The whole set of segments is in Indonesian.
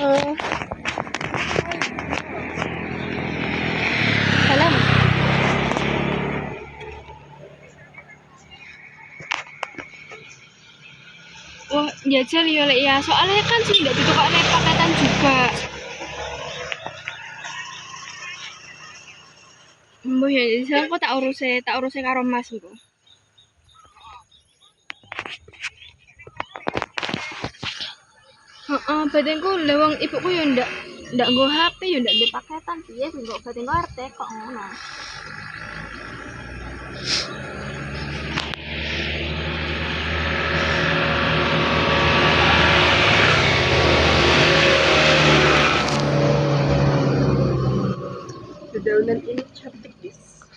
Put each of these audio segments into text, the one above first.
Oh. Salam. Wah, jajal ya Lek ya. Soalnya kan sih ndak ditukokne paketan juga. Mbah ya, jajal kok tak uruse karo Mas iku. Heeh, batinku lewang ibuku ya ndak nggo HP ya ndak nggo paketan piye nggo batinku arep tekok ngono. Dedaunan ini cantik, guys.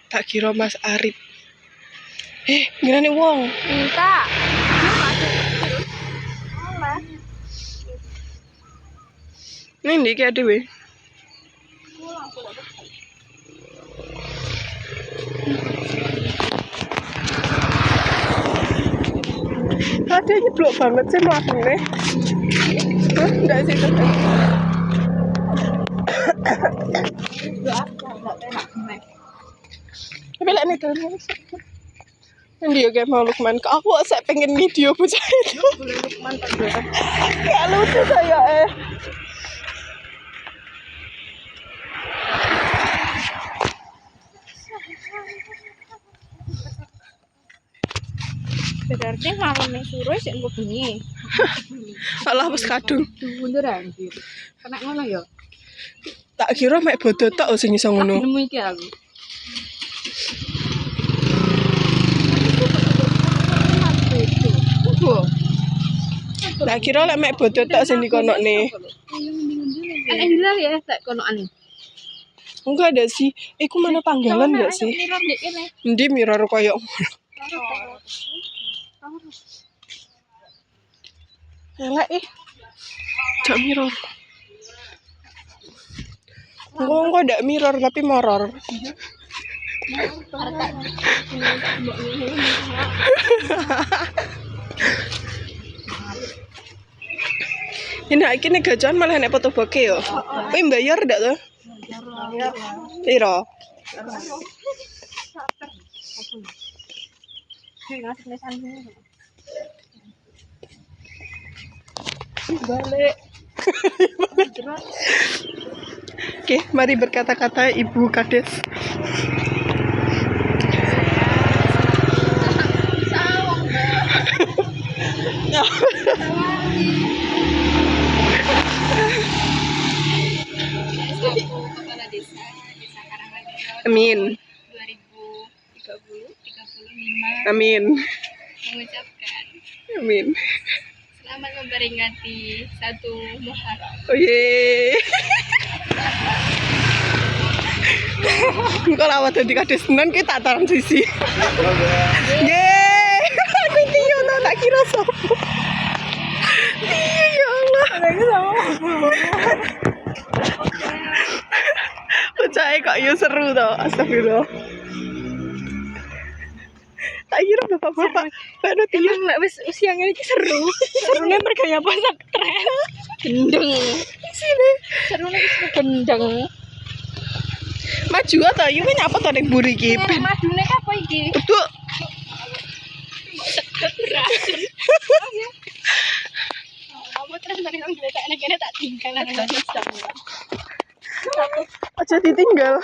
Tak kira Mas Arif. Gimana nih wong? Minta. Ini ndek iki dhewe. Ada nyeblok banget sih mlakune. Enggak sih itu. Tapi lek nih dalan Nanti ya mau Lukman, aku saya pengen video bocah itu. Lukman gak lucu saya Berarti malam yang suruh sih engko bengi. Alah wis kadung. Beneran gitu. Kena ngono ya. Tak kira mek bodo tok sing iso ngono. Nemu iki aku. Tak kira lek mek bodo tok sing dikonokne. Ana hilal ya tak konokane. Enggak ada sih. Iku mana panggalan enggak sih? Mirror ndek kene. Endi mirror koyo elek jak mirror. Enggak ndak mirror tapi moror. Ini iki nek gajahan malah nek foto bokeh yo. Kuwi bayar ndak to? Bayar. Piro? Balik. Oke, mari berkata-kata Ibu Kades. Kepala Desa Karangrejo Amin. 2035 Amin. mengucapkan Amin. selamat memperingati 1 Muharram. Oh ye. Engko lawat dadi Kades tenan ki tak transisi. Ye. Aku Tio no tak kira sapa. Iya ya Allah. Bocah kok yo seru to. Astagfirullah. Tak kira bapak-bapak baru Tio. Emang wis usia ngene iki seru. Serune bergaya pasak tren. Gendeng. Sini. Serune wis gendeng. Maju ta yo nyapa to ning mburi iki. Madune apa iki? Betul. Beracun. Apa terus dari nang gletakne kene tak tinggal nang Aja ditinggal.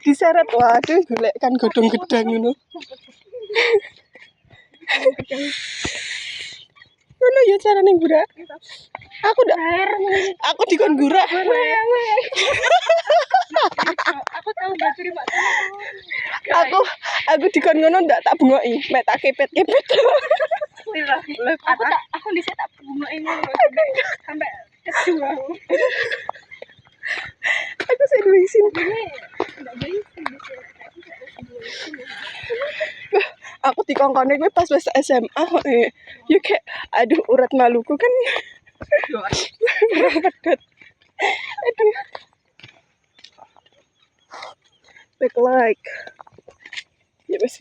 Diseret waduh golek kan godhong gedang ngono. Ngono ya carane gurak. Aku dikon gurak. Aku tahu baturi Pak. Aku dikon ngono ndak tak bungoki, mek tak kepet-kepet. Aku dhisik tak bungoki ngono. Sampai kedua. Aku sing duwe isin. Enggak jadi Aku dikongkone kuwi pas wis SMA kok. Ya kayak aduh urat maluku kan. Pedot. Aduh. Back like. Ya wis.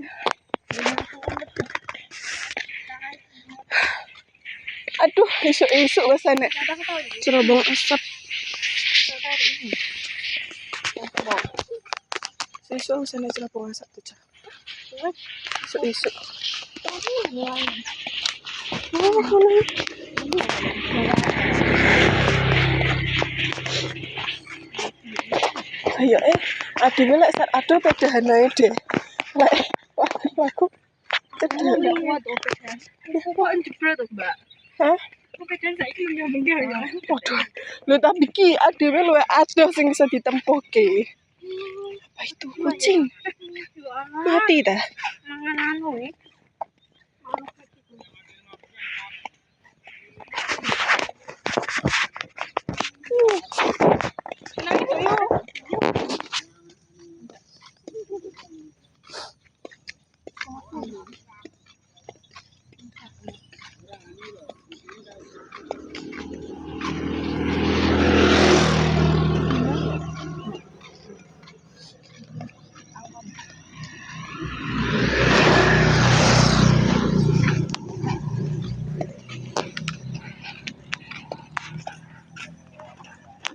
Aduh, isuk-isuk rasanya. Cerobong asap. Isuk sana cerobong asap tuh, Cak. Isuk-isuk. Oh, ayo aduh lek saat aduh pedahan ae deh. Lek aku cedek. Kok jebret tuh, Mbak? Hah? Pedahan saiki menggah-menggah ya. Waduh. Lho tapi ki adewe luwe adoh sing bisa ditempuhke. Apa itu kucing? Mati dah. Mangan anu ya.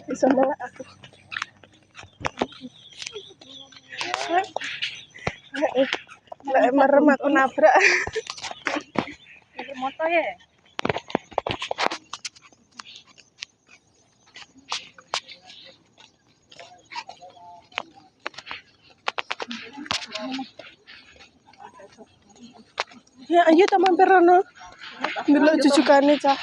Bisa melek aku. Lek merem aku nabrak. Ini motor ya. Ya ayo ta mampir rono. Ndelok jujukane, Cah.